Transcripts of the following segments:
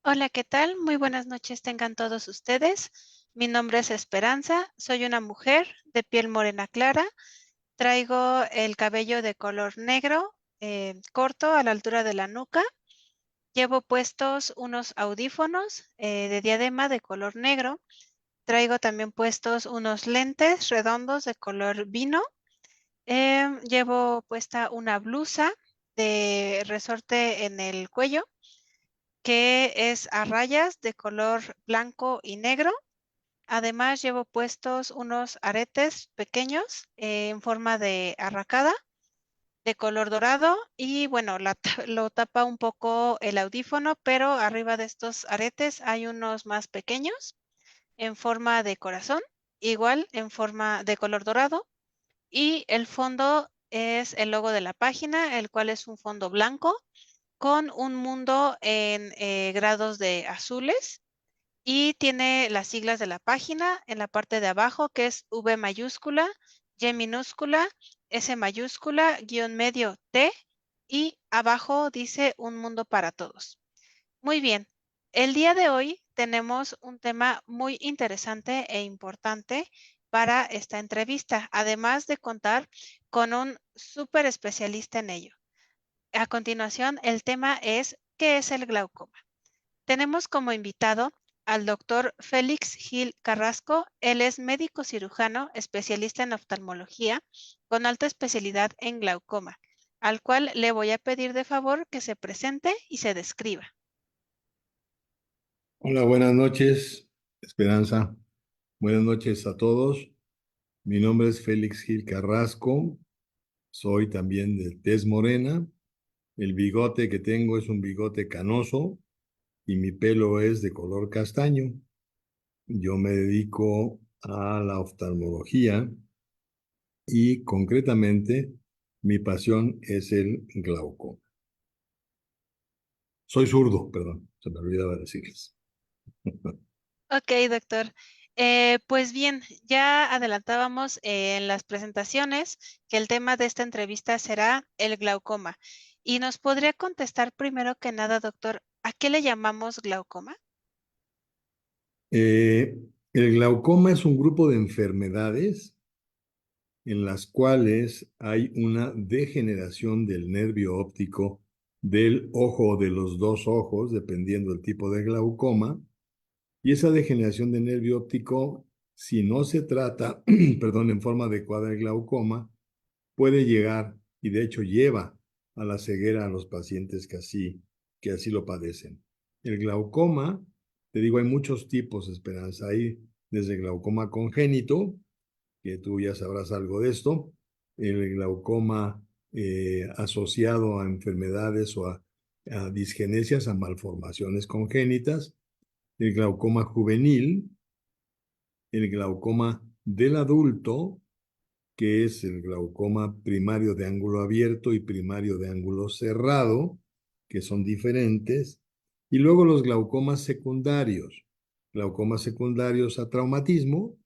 Hola, ¿qué tal? Muy buenas noches tengan todos ustedes. Mi nombre es Esperanza, soy una mujer de piel morena clara, traigo el cabello de color negro, corto a la altura de la nuca, llevo puestos unos audífonos de diadema de color negro, traigo también puestos unos lentes redondos de color vino, llevo puesta una blusa de resorte en el cuello que es a rayas de color blanco y negro. Además, llevo puestos unos aretes pequeños en forma de arracada de color dorado y bueno, lo tapa un poco el audífono, pero arriba de estos aretes hay unos más pequeños en forma de corazón, igual en forma de color dorado y el fondo es el logo de la página, el cual es un fondo blanco con un mundo en grados de azules y tiene las siglas de la página en la parte de abajo, que es V mayúscula, Y minúscula, S mayúscula, guión medio T, y abajo dice Un mundo para todos. Muy bien, el día de hoy tenemos un tema muy interesante e importante para esta entrevista, además de contar con un súper especialista en ello. A continuación, el tema es ¿qué es el glaucoma? Tenemos como invitado al doctor Félix Gil Carrasco. Él es médico cirujano, especialista en oftalmología, con alta especialidad en glaucoma, al cual le voy a pedir de favor que se presente y se describa. Hola, buenas noches, Esperanza. Buenas noches a todos. Mi nombre es Félix Gil Carrasco. Soy también de tez morena. El bigote que tengo es un bigote canoso y mi pelo es de color castaño. Yo me dedico a la oftalmología y concretamente mi pasión es el glaucoma. Soy zurdo, perdón, se me olvidaba decirles. Ok, doctor. Pues bien, ya adelantábamos en las presentaciones que el tema de esta entrevista será el glaucoma. ¿Y nos podría contestar primero que nada, doctor, a qué le llamamos glaucoma? Eh, el glaucoma es un grupo de enfermedades en las cuales hay una degeneración del nervio óptico del ojo o de los dos ojos, dependiendo del tipo de glaucoma. Y esa degeneración del nervio óptico, si no se trata, perdón, en forma adecuada el glaucoma, puede llegar, y de hecho lleva a la ceguera a los pacientes que así lo padecen. El glaucoma, te digo, hay muchos tipos, Esperanza. Hay desde glaucoma congénito, que tú ya sabrás algo de esto, el glaucoma asociado a enfermedades o a disgenesias, a malformaciones congénitas, el glaucoma juvenil, el glaucoma del adulto, que es el glaucoma primario de ángulo abierto y primario de ángulo cerrado, que son diferentes, y luego los glaucomas secundarios a traumatismo,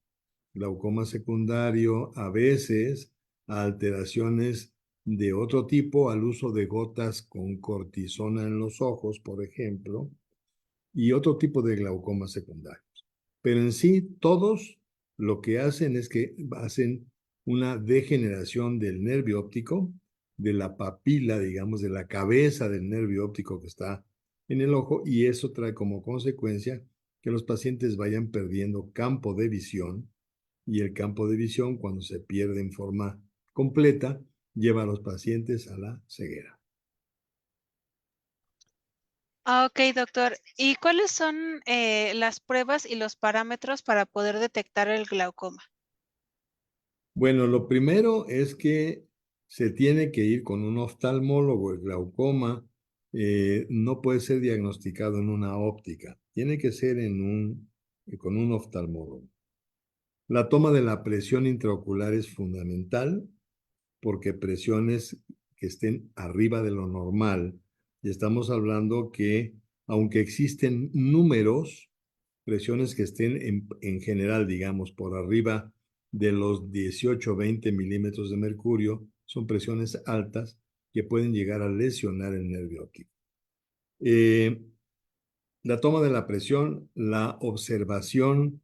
glaucoma secundario a veces a alteraciones de otro tipo, al uso de gotas con cortisona en los ojos, por ejemplo, y otro tipo de glaucoma secundario. Pero en sí, todos lo que hacen es que hacen una degeneración del nervio óptico, de la papila, digamos, de la cabeza del nervio óptico que está en el ojo, y eso trae como consecuencia que los pacientes vayan perdiendo campo de visión, y el campo de visión, cuando se pierde en forma completa, lleva a los pacientes a la ceguera. Ah, ok, doctor. ¿Y cuáles son las pruebas y los parámetros para poder detectar el glaucoma? Bueno, lo primero es que se tiene que ir con un oftalmólogo. El glaucoma no puede ser diagnosticado en una óptica, tiene que ser con un oftalmólogo. La toma de la presión intraocular es fundamental porque presiones que estén arriba de lo normal, y estamos hablando que aunque existen números, presiones que estén en general, digamos, por arriba de los 18 o 20 milímetros de mercurio, son presiones altas que pueden llegar a lesionar el nervio óptico. Eh, La toma de la presión, la observación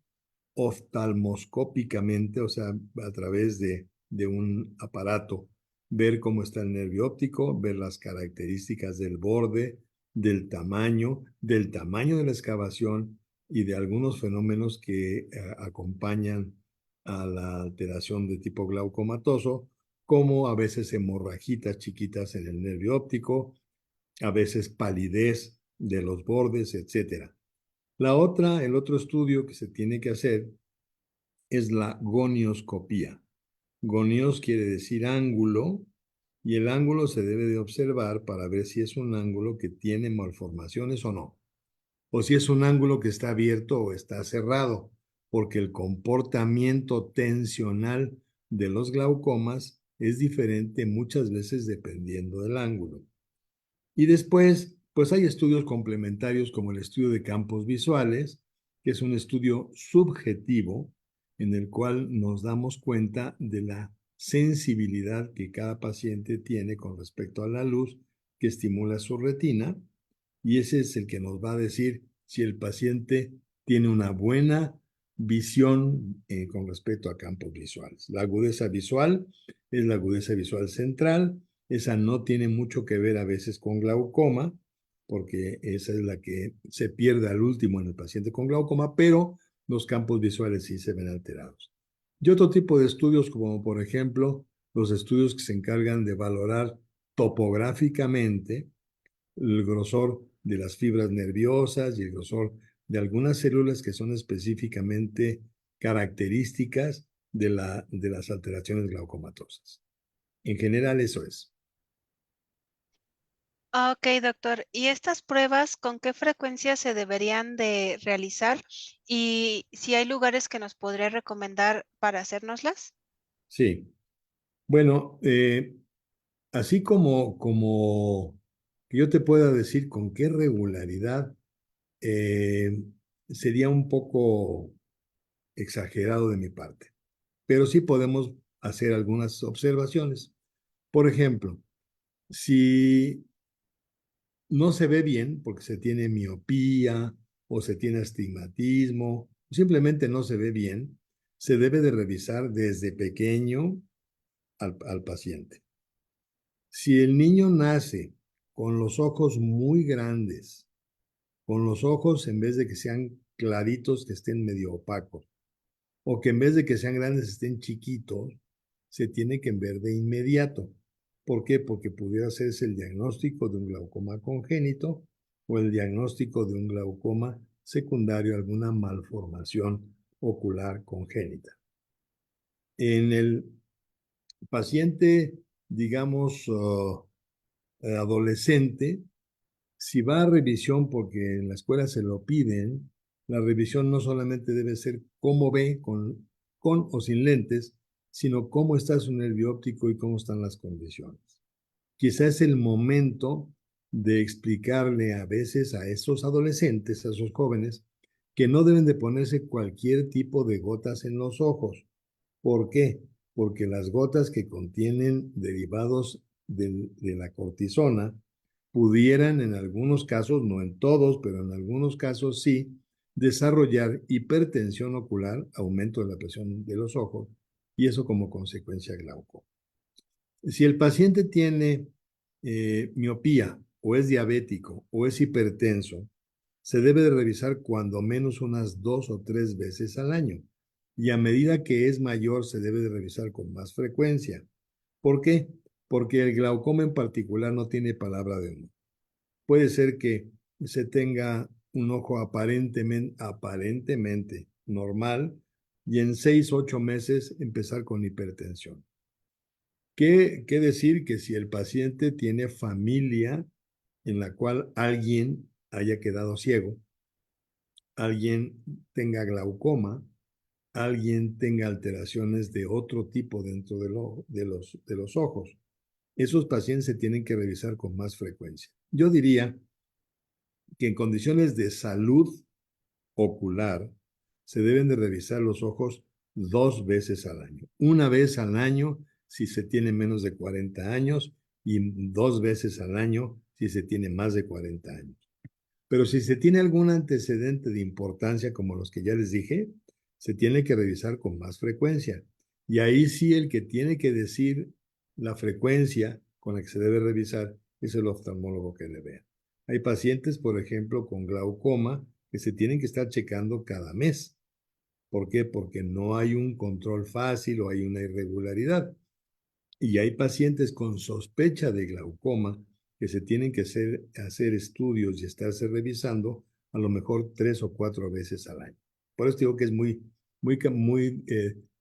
oftalmoscópicamente, o sea, a través de un aparato, ver cómo está el nervio óptico, ver las características del borde, del tamaño de la excavación y de algunos fenómenos que acompañan a la alteración de tipo glaucomatoso, como a veces hemorragitas chiquitas en el nervio óptico, a veces palidez de los bordes, etcétera. El otro estudio que se tiene que hacer es la gonioscopía. Gonios quiere decir ángulo, y el ángulo se debe de observar para ver si es un ángulo que tiene malformaciones o no, o si es un ángulo que está abierto o está cerrado, porque el comportamiento tensional de los glaucomas es diferente muchas veces dependiendo del ángulo. Y después, pues hay estudios complementarios como el estudio de campos visuales, que es un estudio subjetivo en el cual nos damos cuenta de la sensibilidad que cada paciente tiene con respecto a la luz que estimula su retina, y ese es el que nos va a decir si el paciente tiene una buena visión con respecto a campos visuales. La agudeza visual es la agudeza visual central. Esa no tiene mucho que ver a veces con glaucoma, porque esa es la que se pierde al último en el paciente con glaucoma, pero los campos visuales sí se ven alterados. Y otro tipo de estudios, como por ejemplo los estudios que se encargan de valorar topográficamente el grosor de las fibras nerviosas y el grosor de algunas células que son específicamente características de las alteraciones glaucomatosas. En general, eso es. Ok, doctor. ¿Y estas pruebas con qué frecuencia se deberían de realizar? Y si hay lugares que nos podría recomendar para hacérnoslas. Sí. Bueno, así como que yo te pueda decir con qué regularidad, eh, sería un poco exagerado de mi parte, pero sí podemos hacer algunas observaciones. Por ejemplo, si no se ve bien porque se tiene miopía o se tiene astigmatismo, simplemente no se ve bien, se debe de revisar desde pequeño al paciente. Si el niño nace con los ojos muy grandes, con los ojos en vez de que sean claritos, que estén medio opacos, o que en vez de que sean grandes estén chiquitos, se tiene que ver de inmediato. ¿Por qué? Porque pudiera hacerse el diagnóstico de un glaucoma congénito o el diagnóstico de un glaucoma secundario a alguna malformación ocular congénita. En el paciente, digamos, adolescente, si va a revisión porque en la escuela se lo piden, la revisión no solamente debe ser cómo ve con o sin lentes, sino cómo está su nervio óptico y cómo están las condiciones. Quizá es el momento de explicarle a veces a esos adolescentes, a esos jóvenes, que no deben de ponerse cualquier tipo de gotas en los ojos. ¿Por qué? Porque las gotas que contienen derivados de la cortisona pudieran en algunos casos, no en todos, pero en algunos casos sí, desarrollar hipertensión ocular, aumento de la presión de los ojos, y eso como consecuencia glaucoma. Si el paciente tiene miopía o es diabético o es hipertenso, se debe de revisar cuando menos unas 2 o 3 veces al año. Y a medida que es mayor, se debe de revisar con más frecuencia. ¿Por qué? Porque el glaucoma en particular no tiene palabra de honor. Puede ser que se tenga un ojo aparentemente normal y en 6 u 8 meses empezar con hipertensión. ¿Qué decir que si el paciente tiene familia en la cual alguien haya quedado ciego, alguien tenga glaucoma, alguien tenga alteraciones de otro tipo dentro de los ojos? Esos pacientes se tienen que revisar con más frecuencia. Yo diría que en condiciones de salud ocular se deben de revisar los ojos 2 veces al año. Una vez al año si se tiene menos de 40 años y 2 veces al año si se tiene más de 40 años. Pero si se tiene algún antecedente de importancia, como los que ya les dije, se tiene que revisar con más frecuencia. Y ahí sí el que tiene que decir la frecuencia con la que se debe revisar es el oftalmólogo que le vea. Hay pacientes, por ejemplo, con glaucoma que se tienen que estar checando cada mes. ¿Por qué? Porque no hay un control fácil o hay una irregularidad. Y hay pacientes con sospecha de glaucoma que se tienen que hacer estudios y estarse revisando a lo mejor 3 o 4 veces al año. Por eso digo que es muy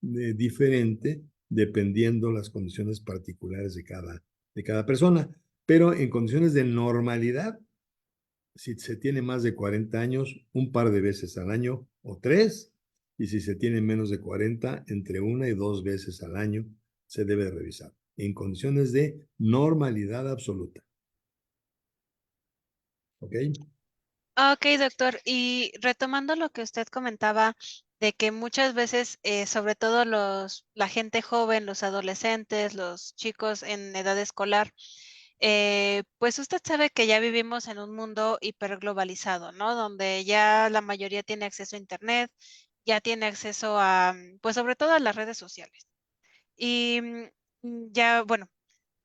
diferente dependiendo las condiciones particulares de cada persona. Pero en condiciones de normalidad, si se tiene más de 40 años, un par de veces al año o 3, y si se tiene menos de 40, entre 1 y 2 veces al año se debe revisar, en condiciones de normalidad absoluta. ¿Ok? Ok, doctor. Y retomando lo que usted comentaba de que muchas veces, sobre todo la gente joven, los adolescentes, los chicos en edad escolar, pues usted sabe que ya vivimos en un mundo hiperglobalizado, ¿no? Donde ya la mayoría tiene acceso a Internet, ya tiene acceso a, pues sobre todo a las redes sociales. Y ya, bueno,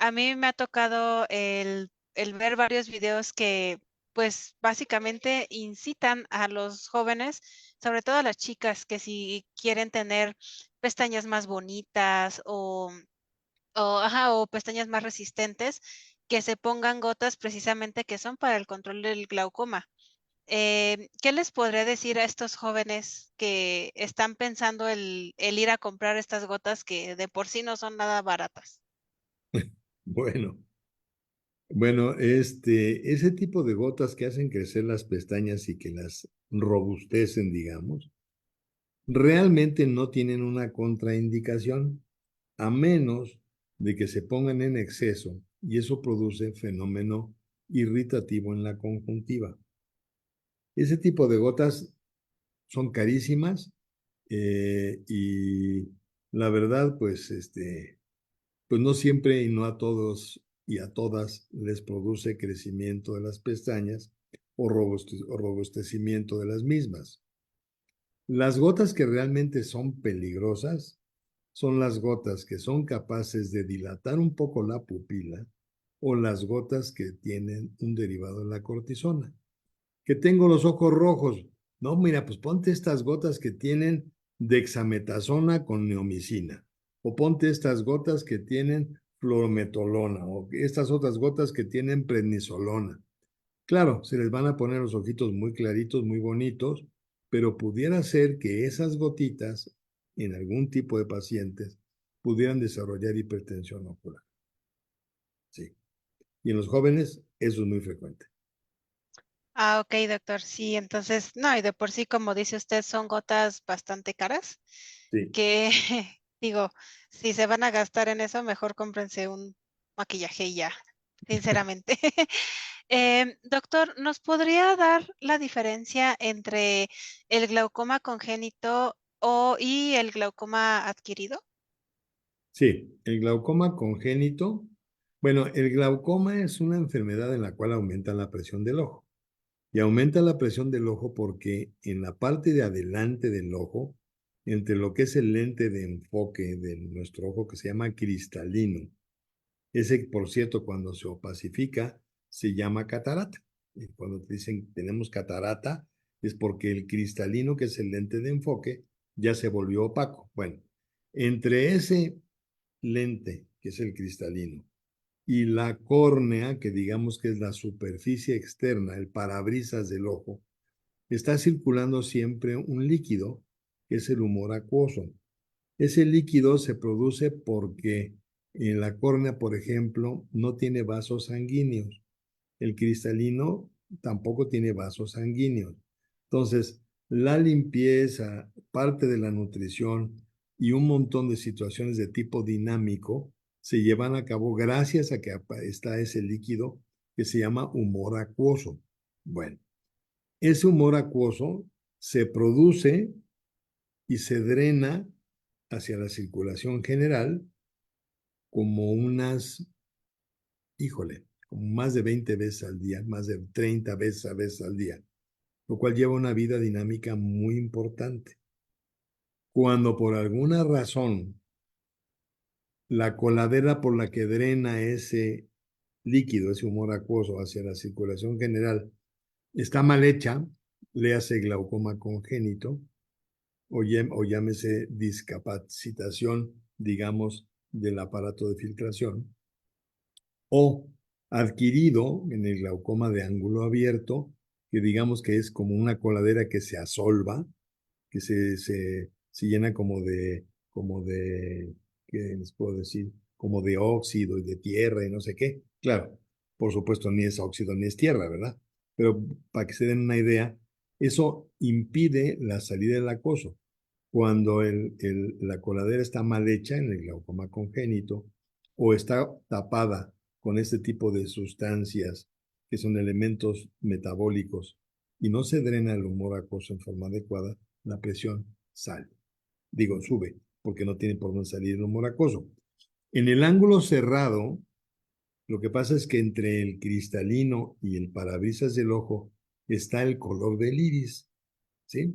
a mí me ha tocado el ver varios videos que, pues, básicamente incitan a los jóvenes, sobre todo a las chicas, que si quieren tener pestañas más bonitas o pestañas más resistentes, que se pongan gotas precisamente que son para el control del glaucoma. ¿Qué les podré decir a estos jóvenes que están pensando el ir a comprar estas gotas que de por sí no son nada baratas? Bueno, bueno, ese tipo de gotas que hacen crecer las pestañas y que las robustecen, digamos, realmente no tienen una contraindicación, a menos de que se pongan en exceso y eso produce fenómeno irritativo en la conjuntiva. Ese tipo de gotas son carísimas y la verdad, pues no siempre y no a todos y a todas les produce crecimiento de las pestañas o robustecimiento de las mismas. Las gotas que realmente son peligrosas son las gotas que son capaces de dilatar un poco la pupila o las gotas que tienen un derivado de la cortisona. Que tengo los ojos rojos. No, mira, pues ponte estas gotas que tienen dexametasona con neomicina. O ponte estas gotas que tienen fluorometolona. O estas otras gotas que tienen prednisolona. Claro, se les van a poner los ojitos muy claritos, muy bonitos, pero pudiera ser que esas gotitas, en algún tipo de pacientes, pudieran desarrollar hipertensión ocular. Sí. Y en los jóvenes, eso es muy frecuente. Ah, okey, doctor. Sí, entonces, no, y de por sí, como dice usted, son gotas bastante caras, Sí. que digo, si se van a gastar en eso, mejor cómprense un maquillaje y ya, sinceramente. Doctor, ¿nos podría dar la diferencia entre el glaucoma congénito y el glaucoma adquirido? Sí, el glaucoma congénito. Bueno, el glaucoma es una enfermedad en la cual aumenta la presión del ojo. Y aumenta la presión del ojo porque en la parte de adelante del ojo, entre lo que es el lente de enfoque de nuestro ojo que se llama cristalino, ese, por cierto, cuando se opacifica, se llama catarata. Y cuando te dicen tenemos catarata, es porque el cristalino, que es el lente de enfoque, ya se volvió opaco. Bueno, entre ese lente, que es el cristalino, y la córnea, que digamos que es la superficie externa, el parabrisas del ojo, está circulando siempre un líquido, que es el humor acuoso. Ese líquido se produce porque en la córnea, por ejemplo, no tiene vasos sanguíneos. El cristalino tampoco tiene vasos sanguíneos. Entonces, la limpieza, parte de la nutrición y un montón de situaciones de tipo dinámico se llevan a cabo gracias a que está ese líquido que se llama humor acuoso. Bueno, ese humor acuoso se produce y se drena hacia la circulación general como híjole, como más de 20 veces al día, más de 30 veces al día, lo cual lleva una vida dinámica muy importante. Cuando por alguna razón la coladera por la que drena ese líquido, ese humor acuoso hacia la circulación general, está mal hecha, le hace glaucoma congénito o llámese discapacitación, digamos, del aparato de filtración, o adquirido en el glaucoma de ángulo abierto, que digamos que es como una coladera que se asolva, que se llena ¿qué les puedo decir? Como de óxido y de tierra y no sé qué. Claro, por supuesto, ni es óxido ni es tierra, ¿verdad? Pero para que se den una idea, eso impide la salida del acoso. Cuando la coladera está mal hecha en el glaucoma congénito o está tapada con este tipo de sustancias que son elementos metabólicos y no se drena el humor acuoso en forma adecuada, la presión sale. Digo, sube, porque no tiene por dónde salir el humor acuoso. En el ángulo cerrado, lo que pasa es que entre el cristalino y el parabrisas del ojo está el color del iris, ¿sí?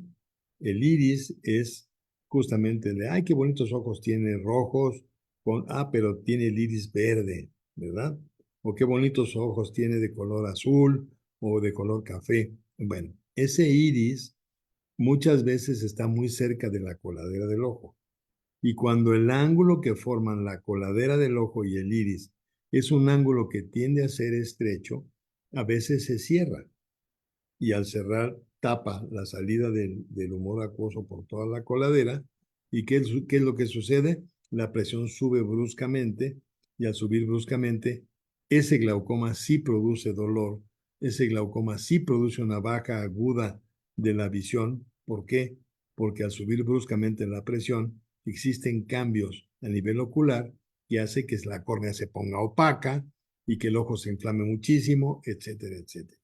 El iris es justamente el de, ay, qué bonitos ojos tiene, rojos, pero tiene el iris verde, ¿verdad? O qué bonitos ojos tiene de color azul o de color café. Bueno, ese iris muchas veces está muy cerca de la coladera del ojo. Y cuando el ángulo que forman la coladera del ojo y el iris es un ángulo que tiende a ser estrecho, a veces se cierra y al cerrar tapa la salida del humor acuoso por toda la coladera. ¿Y qué es lo que sucede? La presión sube bruscamente y al subir bruscamente, ese glaucoma sí produce dolor, ese glaucoma sí produce una baja aguda de la visión. ¿Por qué? Porque al subir bruscamente la presión, existen cambios a nivel ocular que hace que la córnea se ponga opaca y que el ojo se inflame muchísimo, etcétera, etcétera.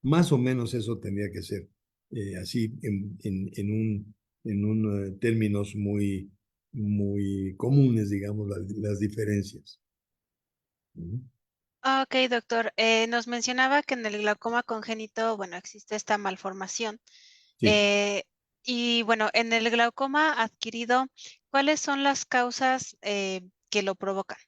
Más o menos eso tendría que ser, así en términos muy, muy comunes, digamos, las diferencias. Ujú. Ok, doctor. Nos mencionaba que en el glaucoma congénito, bueno, existe esta malformación. Sí, Y bueno, en el glaucoma adquirido, ¿cuáles son las causas que lo provocan?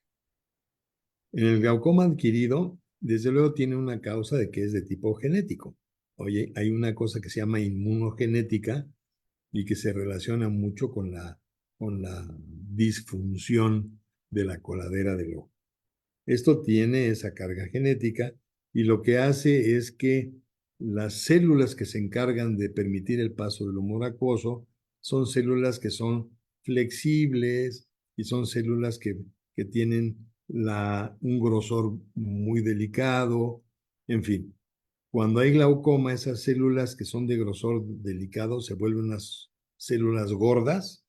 en el glaucoma adquirido, desde luego tiene una causa de que es de tipo genético. Oye, hay una cosa que se llama inmunogenética y que se relaciona mucho con la disfunción de la coladera del ojo. Esto tiene esa carga genética y lo que hace es que las células que se encargan de permitir el paso del humor acuoso son células que son flexibles y son células que tienen un grosor muy delicado, en fin. Cuando hay glaucoma, esas células que son de grosor delicado se vuelven unas células gordas,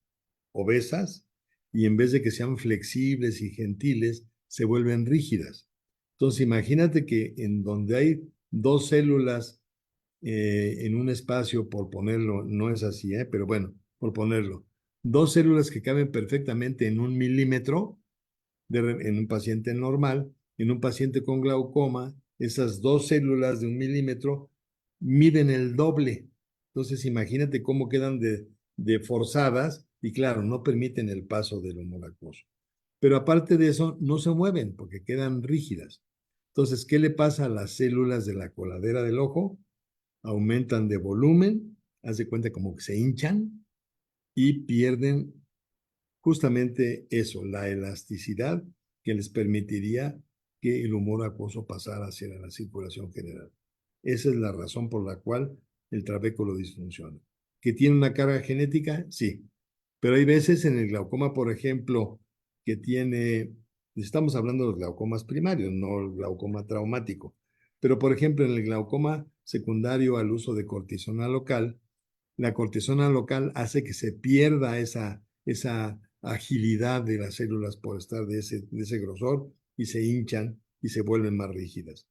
obesas, y en vez de que sean flexibles y gentiles, se vuelven rígidas. Entonces, imagínate que en donde hay dos células en un espacio, por ponerlo, no es así, pero bueno, por ponerlo, dos células que caben perfectamente en 1 milímetro en un paciente normal, en un paciente con glaucoma, esas dos células de 1 milímetro miden el doble. Entonces, imagínate cómo quedan de forzadas y claro, no permiten el paso del humor acuoso. Pero aparte de eso, no se mueven porque quedan rígidas. Entonces, ¿qué le pasa a las células de la coladera del ojo? Aumentan de volumen, haz de cuenta como que se hinchan y pierden justamente eso, la elasticidad que les permitiría que el humor acuoso pasara hacia la circulación general. Esa es la razón por la cual el trabéculo disfunciona. ¿Que tiene una carga genética? Sí. Pero hay veces en el glaucoma, por ejemplo, que estamos hablando de los glaucomas primarios, no el glaucoma traumático. Pero, por ejemplo, en el glaucoma secundario al uso de cortisona local, la cortisona local hace que se pierda esa agilidad de las células por estar de ese grosor y se hinchan y se vuelven más rígidas.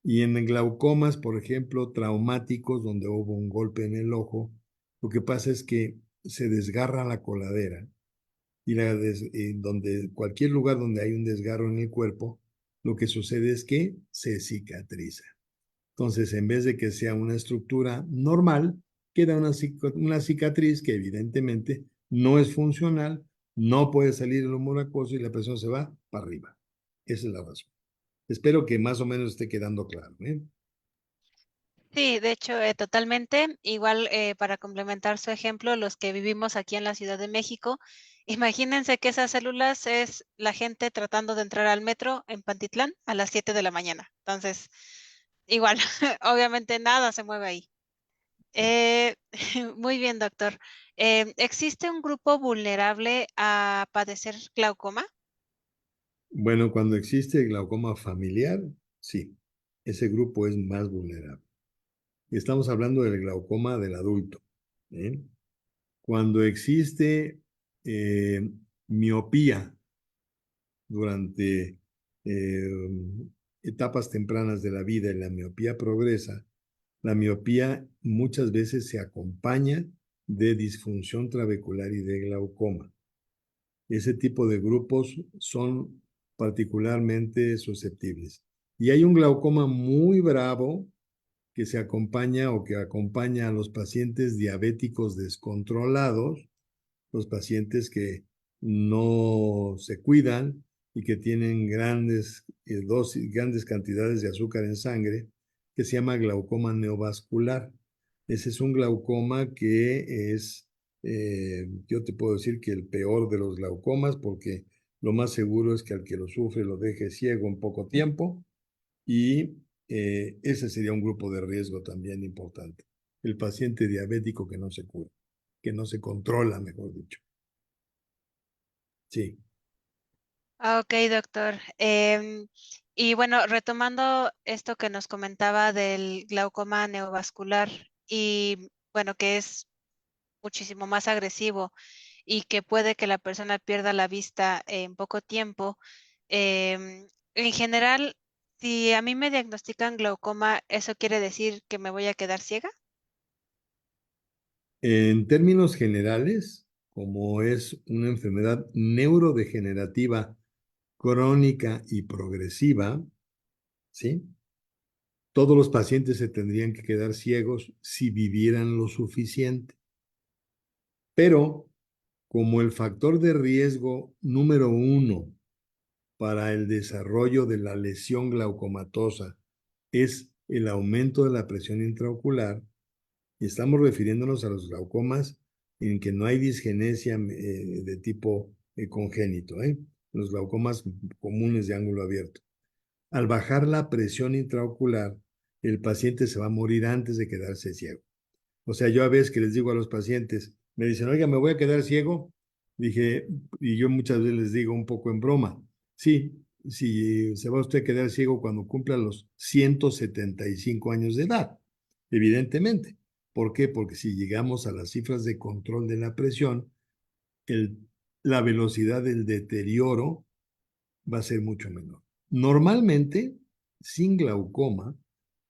Y en glaucomas, por ejemplo, traumáticos, donde hubo un golpe en el ojo, lo que pasa es que se desgarra la coladera y cualquier lugar donde hay un desgarro en el cuerpo, lo que sucede es que se cicatriza. Entonces, en vez de que sea una estructura normal, queda una cicatriz que evidentemente no es funcional, no puede salir el humor acuoso y la presión se va para arriba. Esa es la razón. Espero que más o menos esté quedando claro, ¿eh? Sí, de hecho, totalmente. Igual, para complementar su ejemplo, los que vivimos aquí en la Ciudad de México, imagínense que esas células es la gente tratando de entrar al metro en Pantitlán a las 7 de la mañana. Entonces, igual, obviamente nada se mueve ahí. Eh, muy bien, doctor. ¿Existe un grupo vulnerable a padecer glaucoma? Bueno, cuando existe glaucoma familiar, sí, ese grupo es más vulnerable. Y estamos hablando del glaucoma del adulto, ¿eh? Cuando existe miopía durante etapas tempranas de la vida y la miopía progresa, la miopía muchas veces se acompaña de disfunción trabecular y de glaucoma. Ese tipo de grupos son particularmente susceptibles. Y hay un glaucoma muy bravo que se acompaña o que acompaña a los pacientes diabéticos descontrolados, los pacientes que no se cuidan y que tienen grandes dosis, grandes cantidades de azúcar en sangre, que se llama glaucoma neovascular. Ese es un glaucoma que es, yo te puedo decir que el peor de los glaucomas, porque lo más seguro es que al que lo sufre lo deje ciego en poco tiempo y ese sería un grupo de riesgo también importante. El paciente diabético que no se cura, que no se controla, mejor dicho. Sí. Ah, ok, doctor. Y bueno, retomando esto que nos comentaba del glaucoma neovascular y bueno, que es muchísimo más agresivo y que puede que la persona pierda la vista en poco tiempo. En general, si a mí me diagnostican glaucoma, ¿eso quiere decir que me voy a quedar ciega? En términos generales, como es una enfermedad neurodegenerativa crónica y progresiva, ¿sí? Todos los pacientes se tendrían que quedar ciegos si vivieran lo suficiente. Pero como el factor de riesgo número uno para el desarrollo de la lesión glaucomatosa es el aumento de la presión intraocular, y estamos refiriéndonos a los glaucomas en que no hay disgenesia de tipo congénito, los glaucomas comunes de ángulo abierto. Al bajar la presión intraocular, el paciente se va a morir antes de quedarse ciego. O sea, yo a veces que les digo a los pacientes, me dicen, oiga, me voy a quedar ciego. Dije, y yo muchas veces les digo un poco en broma, sí, si se va usted a quedar ciego cuando cumpla los 175 años de edad, evidentemente. ¿Por qué? Porque si llegamos a las cifras de control de la presión, el, la velocidad del deterioro va a ser mucho menor. Normalmente, sin glaucoma,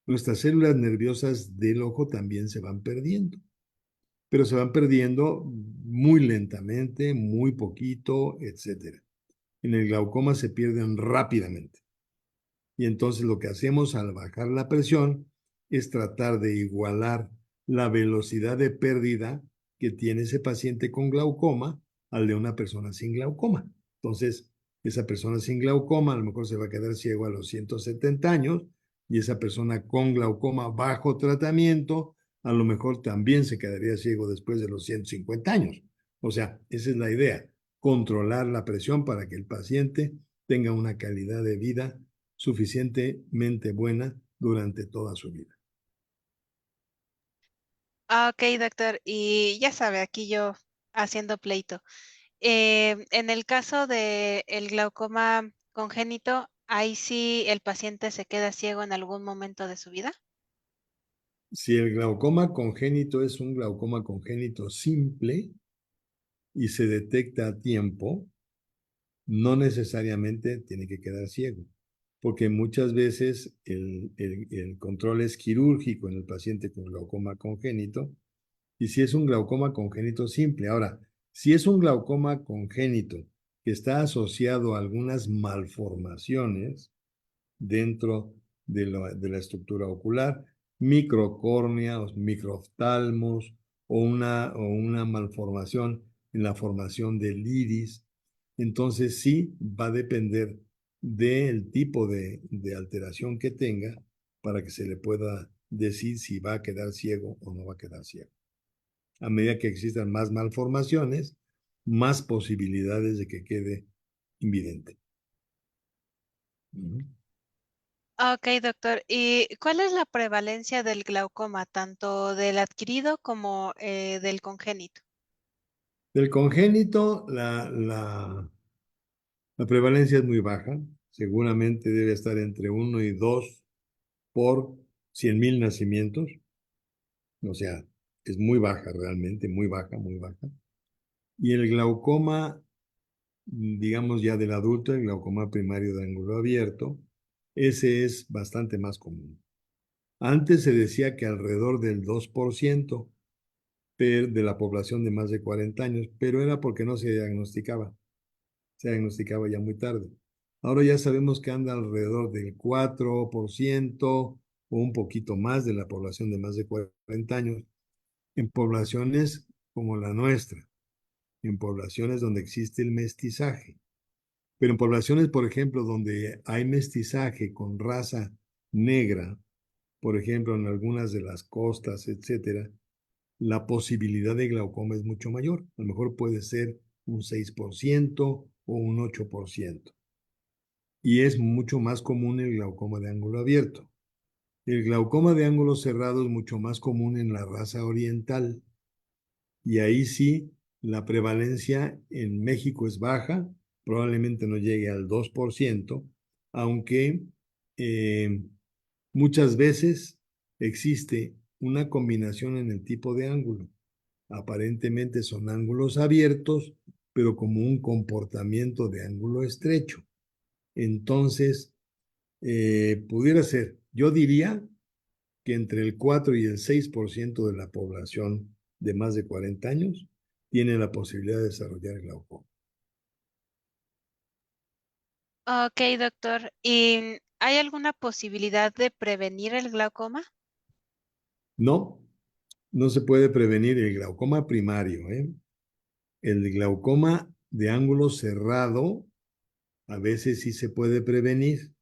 nuestras células nerviosas del ojo también se van perdiendo, pero se van perdiendo muy lentamente, muy poquito, etcétera. En el glaucoma se pierden rápidamente. Y entonces lo que hacemos al bajar la presión es tratar de igualar la velocidad de pérdida que tiene ese paciente con glaucoma al de una persona sin glaucoma. Entonces, esa persona sin glaucoma a lo mejor se va a quedar ciego a los 170 años y esa persona con glaucoma bajo tratamiento a lo mejor también se quedaría ciego después de los 150 años. O sea, esa es la idea, controlar la presión para que el paciente tenga una calidad de vida suficientemente buena durante toda su vida. Ah, ok, doctor. Y ya sabe, aquí yo haciendo pleito. En el caso de el glaucoma congénito, ahí sí el paciente se queda ciego en algún momento de su vida. Si el glaucoma congénito es un glaucoma congénito simple y se detecta a tiempo, no necesariamente tiene que quedar ciego, porque muchas veces el control es quirúrgico en el paciente con glaucoma congénito, y si es un glaucoma congénito simple. Ahora, si es un glaucoma congénito que está asociado a algunas malformaciones, dentro de la estructura ocular, microcórnea o microoftalmos o una malformación en la formación del iris. Entonces sí va a depender del tipo de alteración que tenga para que se le pueda decir si va a quedar ciego o no va a quedar ciego. A medida que existan más malformaciones, más posibilidades de que quede invidente. Ujú. Ok, doctor. ¿Y cuál es la prevalencia del glaucoma, tanto del adquirido como del congénito? Del congénito, la prevalencia es muy baja. Seguramente debe estar entre 1 y 2 por 100,000 nacimientos. O sea, es muy baja realmente, muy baja, muy baja. Y el glaucoma, digamos ya del adulto, el glaucoma primario de ángulo abierto, ese es bastante más común. Antes se decía que alrededor del 2% de la población de más de 40 años, pero era porque no se diagnosticaba ya muy tarde. Ahora ya sabemos que anda alrededor del 4% o un poquito más de la población de más de 40 años en poblaciones como la nuestra, en poblaciones donde existe el mestizaje. Pero en poblaciones, por ejemplo, donde hay mestizaje con raza negra, por ejemplo, en algunas de las costas, etcétera, la posibilidad de glaucoma es mucho mayor. A lo mejor puede ser un 6% o un 8%. Y es mucho más común el glaucoma de ángulo abierto. El glaucoma de ángulo cerrado es mucho más común en la raza oriental. Y ahí sí, la prevalencia en México es baja, probablemente no llegue al 2%, aunque eh, muchas veces existe una combinación en el tipo de ángulo. Aparentemente son ángulos abiertos, pero como un comportamiento de ángulo estrecho. Entonces, pudiera ser, yo diría que entre el 4 y el 6% de la población de más de 40 años tiene la posibilidad de desarrollar glaucoma. Ok, doctor. ¿Y hay alguna posibilidad de prevenir el glaucoma? No, no se puede prevenir el glaucoma primario, ¿eh? El glaucoma de ángulo cerrado a veces sí se puede prevenir.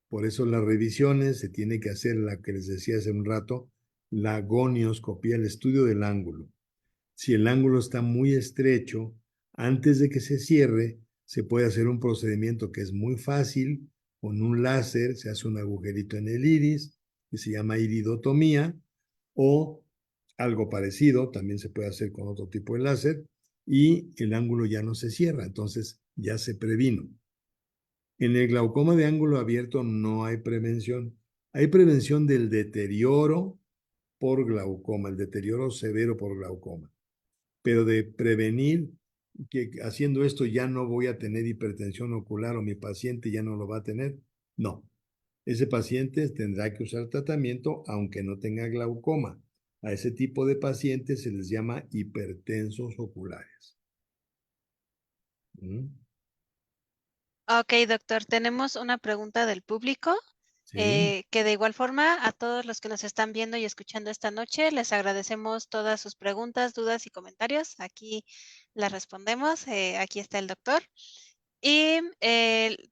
Por eso las revisiones se tiene que hacer la que les decía hace un rato, la gonioscopía, el estudio del ángulo. Si el ángulo está muy estrecho, antes de que se cierre, se puede hacer un procedimiento que es muy fácil. Con un láser se hace un agujerito en el iris, que se llama iridotomía, o algo parecido, también se puede hacer con otro tipo de láser, y el ángulo ya no se cierra, entonces ya se previno. En el glaucoma de ángulo abierto no hay prevención. Hay prevención del deterioro por glaucoma, el deterioro severo por glaucoma. Pero de prevenir que haciendo esto ya no voy a tener hipertensión ocular o mi paciente ya no lo va a tener, no. Ese paciente tendrá que usar tratamiento aunque no tenga glaucoma. A ese tipo de pacientes se les llama hipertensos oculares. ¿Mm? Ok, doctor. Tenemos una pregunta del público. Sí. Que de igual forma a todos los que nos están viendo y escuchando esta noche, les agradecemos todas sus preguntas, dudas y comentarios. Aquí las respondemos. Aquí está el doctor. Y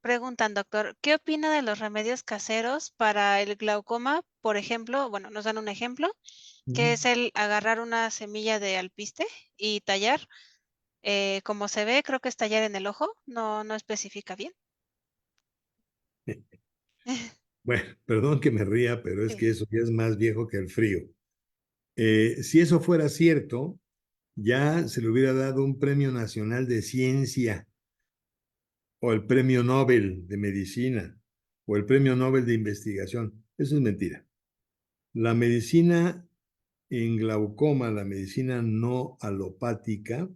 preguntan, doctor, ¿qué opina de los remedios caseros para el glaucoma? Por ejemplo, bueno, nos dan un ejemplo, que Ujú. es el agarrar una semilla de alpiste y tallar. Como se ve, creo que es tallar en el ojo, no especifica bien. Bueno, perdón que me ría, pero es Sí. que eso ya es más viejo que el frío. Si eso fuera cierto, ya se le hubiera dado un premio nacional de ciencia o el premio Nobel de medicina o el premio Nobel de investigación. Eso es mentira. La medicina en glaucoma, la medicina no alopática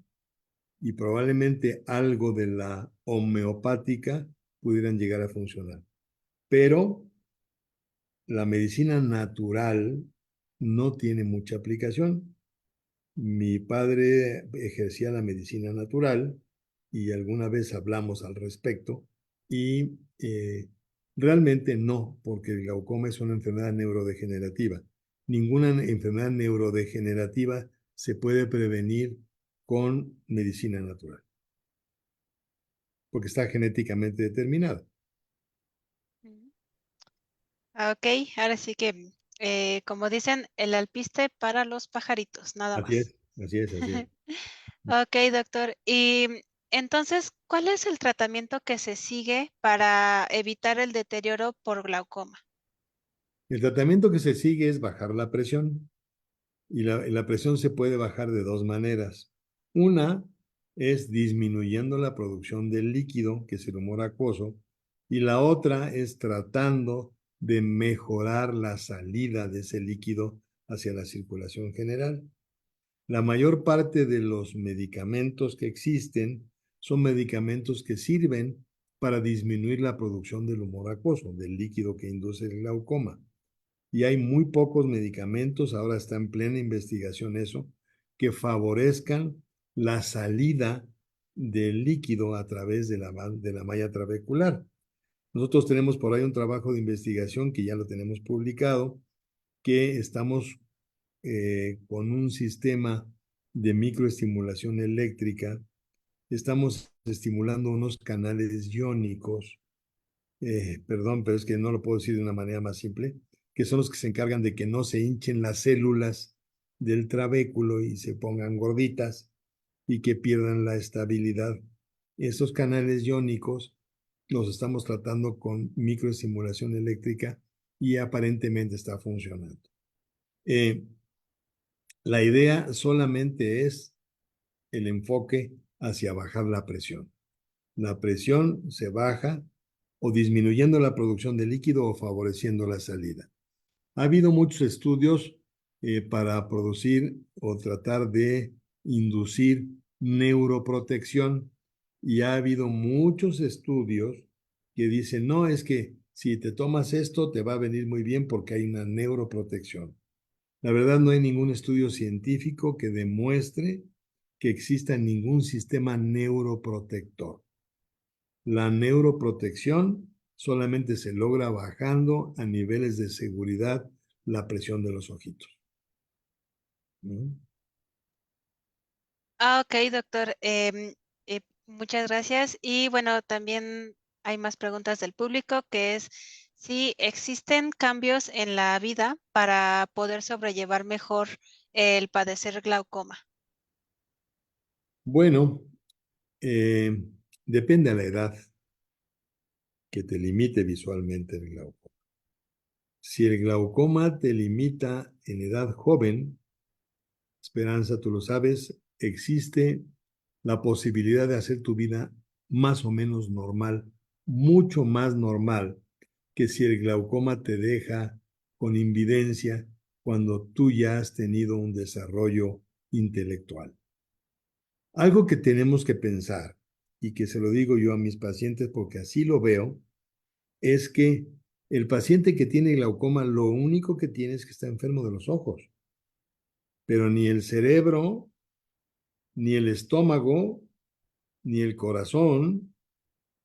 y probablemente algo de la homeopática pudieran llegar a funcionar. Pero la medicina natural no tiene mucha aplicación. Mi padre ejercía la medicina natural y alguna vez hablamos al respecto y Realmente no, porque el glaucoma es una enfermedad neurodegenerativa. Ninguna enfermedad neurodegenerativa se puede prevenir con medicina natural, porque está genéticamente determinada. Mm. Ok, ahora sí que, como dicen, el alpiste para los pajaritos, nada Así más. es, así es, así es. Ok, doctor. Y entonces, ¿cuál es el tratamiento que se sigue para evitar el deterioro por glaucoma? El tratamiento que se sigue es bajar la presión. Y la presión se puede bajar de dos maneras. Una es disminuyendo la producción del líquido, que es el humor acuoso, y la otra es tratando de mejorar la salida de ese líquido hacia la circulación general. La mayor parte de los medicamentos que existen son medicamentos que sirven para disminuir la producción del humor acuoso, del líquido que induce el glaucoma. Y hay muy pocos medicamentos, ahora está en plena investigación eso, que favorezcan la salida del líquido a través de la malla trabecular. Nosotros tenemos por ahí un trabajo de investigación que ya lo tenemos publicado, que estamos con un sistema de microestimulación eléctrica, estamos estimulando unos canales iónicos, perdón, pero es que no lo puedo decir de una manera más simple, que son los que se encargan de que no se hinchen las células del trabéculo y se pongan gorditas y que pierdan la estabilidad. Estos canales iónicos los estamos tratando con microestimulación eléctrica y aparentemente está funcionando. Eh, la idea solamente es el enfoque hacia bajar la presión. La presión se baja o disminuyendo la producción de líquido o favoreciendo la salida. Ha habido muchos estudios para producir o tratar de inducir neuroprotección y ha habido muchos estudios que dicen, no, es que si te tomas esto te va a venir muy bien porque hay una neuroprotección. La verdad no hay ningún estudio científico que demuestre que exista ningún sistema neuroprotector. La neuroprotección solamente se logra bajando a niveles de seguridad la presión de los ojitos. ¿Mm? Ah, ok, doctor. Muchas gracias. Y bueno, también hay más preguntas del público, que es si existen cambios en la vida para poder sobrellevar mejor el padecer glaucoma. Bueno, eh, depende a la edad que te limite visualmente el glaucoma. Si el glaucoma te limita en edad joven, Esperanza, tú lo sabes, existe la posibilidad de hacer tu vida más o menos normal, mucho más normal que si el glaucoma te deja con invidencia cuando tú ya has tenido un desarrollo intelectual. Algo que tenemos que pensar, y que se lo digo yo a mis pacientes porque así lo veo, es que el paciente que tiene glaucoma lo único que tiene es que está enfermo de los ojos, pero ni el cerebro, ni el estómago, ni el corazón,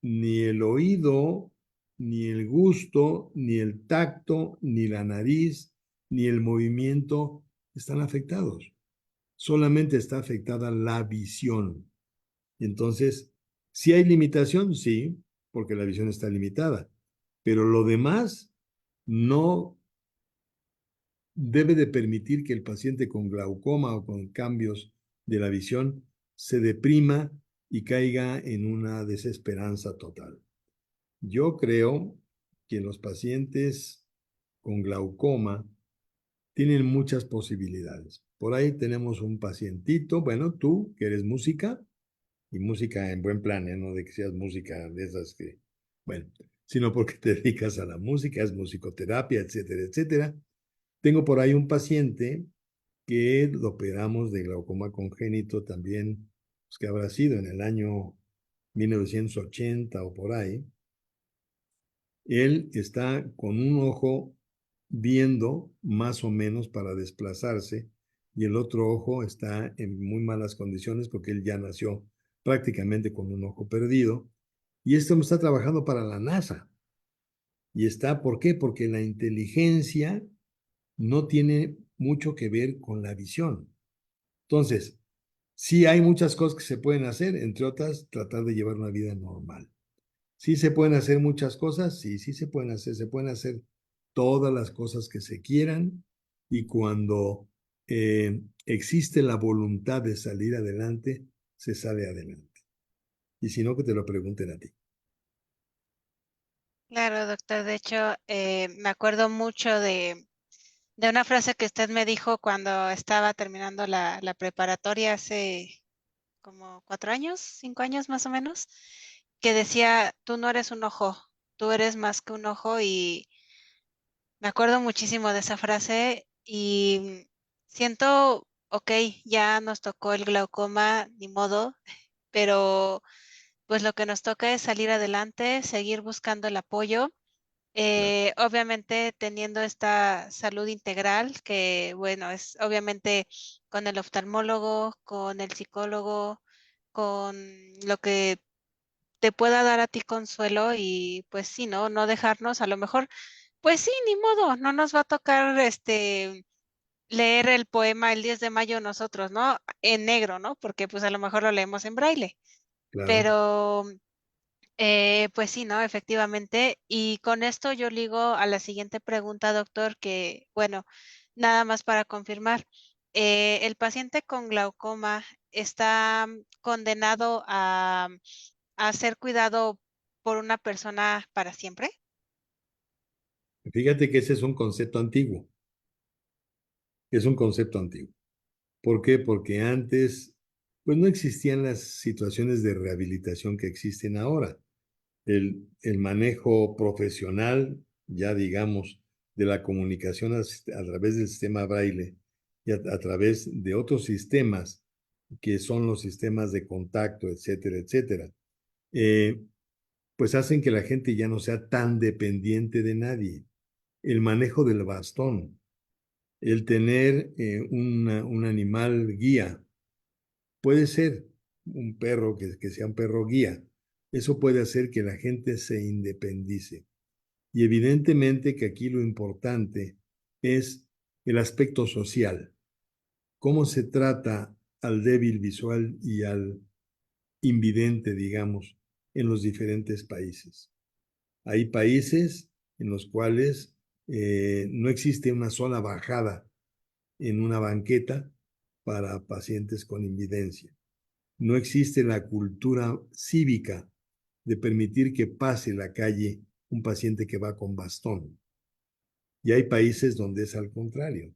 ni el oído, ni el gusto, ni el tacto, ni la nariz, ni el movimiento están afectados. Solamente está afectada la visión. Entonces, si hay limitación, sí, porque la visión está limitada, pero lo demás no debe de permitir que el paciente con glaucoma o con cambios de la visión se deprima y caiga en una desesperanza total. Yo creo que los pacientes con glaucoma tienen muchas posibilidades. Por ahí tenemos un pacientito, bueno, tú que eres música, y música en buen plan, ¿eh? No de que seas música de esas que, bueno, sino porque te dedicas a la música, es musicoterapia, etcétera, etcétera. Tengo por ahí un paciente que lo operamos de glaucoma congénito también, pues que habrá sido en el año 1980 o por ahí. Él está con un ojo viendo más o menos para desplazarse y el otro ojo está en muy malas condiciones porque él ya nació prácticamente con un ojo perdido y esto está trabajando para la NASA. Y está, ¿por qué? Porque la inteligencia no tiene mucho que ver con la visión. Entonces, sí hay muchas cosas que se pueden hacer, entre otras, tratar de llevar una vida normal. Sí se pueden hacer muchas cosas, sí, sí se pueden hacer todas las cosas que se quieran y cuando existe la voluntad de salir adelante, se sale adelante. Y si no, que te lo pregunten a ti. Claro, doctor. De hecho, me acuerdo mucho de una frase que usted me dijo cuando estaba terminando la preparatoria hace como 4 años, 5 años más o menos, que decía, tú no eres un ojo, tú eres más que un ojo y me acuerdo muchísimo de esa frase y siento, ok, ya nos tocó el glaucoma, ni modo, pero pues lo que nos toca es salir adelante, seguir buscando el apoyo. Claro, Obviamente teniendo esta salud integral, que bueno, es obviamente con el oftalmólogo, con el psicólogo, con lo que te pueda dar a ti consuelo y pues sí, ¿no? No dejarnos, a lo mejor, pues sí, ni modo, no nos va a tocar leer el poema el 10 de mayo nosotros, ¿no? En negro, ¿no? Porque pues a lo mejor lo leemos en braille, claro. pero pues sí, ¿no? Efectivamente. Y con esto yo ligo a la siguiente pregunta, doctor, que, bueno, nada más para confirmar, ¿el paciente con glaucoma está condenado a ser cuidado por una persona para siempre? Fíjate que ese es un concepto antiguo, es un concepto antiguo. ¿Por qué? Porque antes, pues no existían las situaciones de rehabilitación que existen ahora. El manejo profesional, ya digamos, de la comunicación a través del sistema braille y a través de otros sistemas, que son los sistemas de contacto, etcétera, etcétera, eh, pues hacen que la gente ya no sea tan dependiente de nadie. El manejo del bastón, el tener un animal guía, puede ser un perro que sea un perro guía. Eso puede hacer que la gente se independice. Y evidentemente que aquí lo importante es el aspecto social. Cómo se trata al débil visual y al invidente, digamos, en los diferentes países. Hay países en los cuales no existe una sola bajada en una banqueta para pacientes con invidencia. No existe la cultura cívica de permitir que pase la calle un paciente que va con bastón. Y hay países donde es al contrario.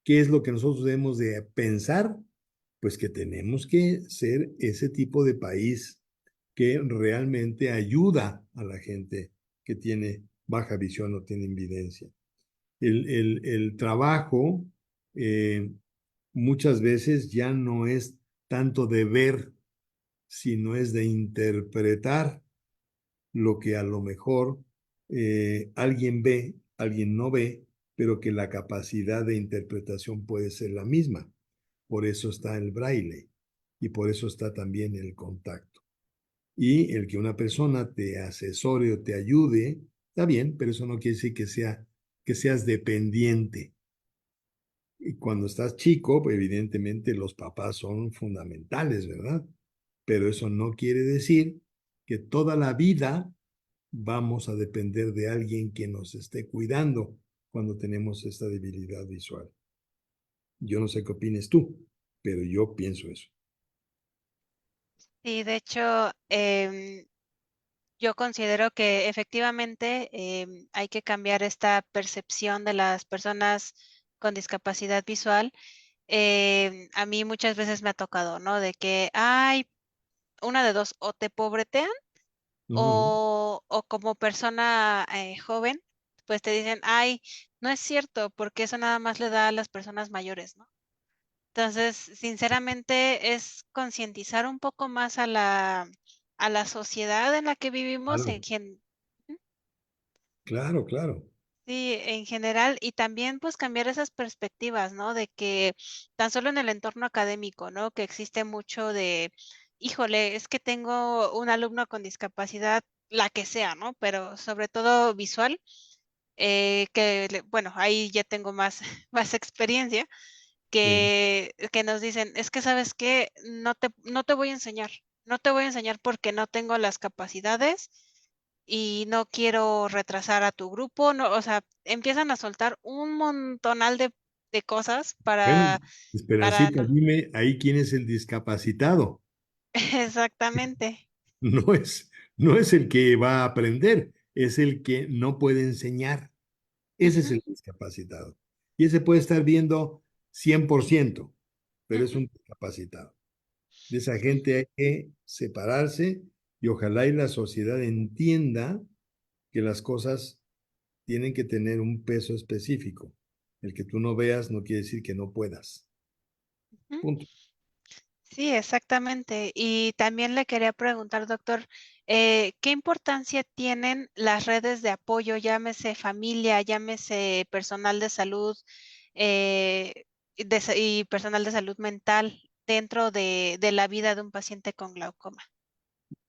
¿Qué es lo que nosotros debemos de pensar? Pues que tenemos que ser ese tipo de país que realmente ayuda a la gente que tiene baja visión o tiene invidencia. El trabajo eh, muchas veces ya no es tanto de ver, sino es de interpretar lo que a lo mejor alguien ve, alguien no ve, pero que la capacidad de interpretación puede ser la misma. Por eso está el braille y por eso está también el contacto. Y el que una persona te asesore o te ayude, está bien, pero eso no quiere decir que seas dependiente. Y cuando estás chico, pues evidentemente los papás son fundamentales, ¿verdad? Pero eso no quiere decir que toda la vida vamos a depender de alguien que nos esté cuidando cuando tenemos esta debilidad visual. Yo no sé qué opines tú, pero yo pienso eso. Sí, de hecho, yo considero que efectivamente hay que cambiar esta percepción de las personas con discapacidad visual. A mí muchas veces me ha tocado, ¿no? De que, ay, una de dos, o te pobretean Ujú. o como persona joven, pues te dicen, ay, no es cierto, porque eso nada más le da a las personas mayores, ¿no? Entonces, sinceramente, es concientizar un poco más a la sociedad en la que vivimos Claro, ¿Mm? claro, claro. Sí, en general, y también pues cambiar esas perspectivas, ¿no? De que tan solo en el entorno académico, ¿no? Que existe mucho de híjole, es que tengo un alumno con discapacidad, la que sea, ¿no? Pero sobre todo visual, bueno, ahí ya tengo más, más experiencia, Sí. que nos dicen, es que sabes qué, no te voy a enseñar, no te voy a enseñar porque no tengo las capacidades y no quiero retrasar a tu grupo, no, o sea, empiezan a soltar un montonal de cosas Bueno, para, Esperancita, dime ahí quién es el discapacitado. exactamente. No es, no es el que va a aprender, es el que no puede enseñar. Ese es Ujú, el discapacitado. Y ese puede estar viendo 100%, pero es ujú, un discapacitado. De esa gente hay que separarse y ojalá y la sociedad entienda que las cosas tienen que tener un peso específico. El que tú no veas no quiere decir que no puedas. ujú. Punto. Sí, exactamente. Y también le quería preguntar, doctor, ¿qué importancia tienen las redes de apoyo, llámese familia, llámese personal de salud y personal de salud mental dentro de la vida de un paciente con glaucoma?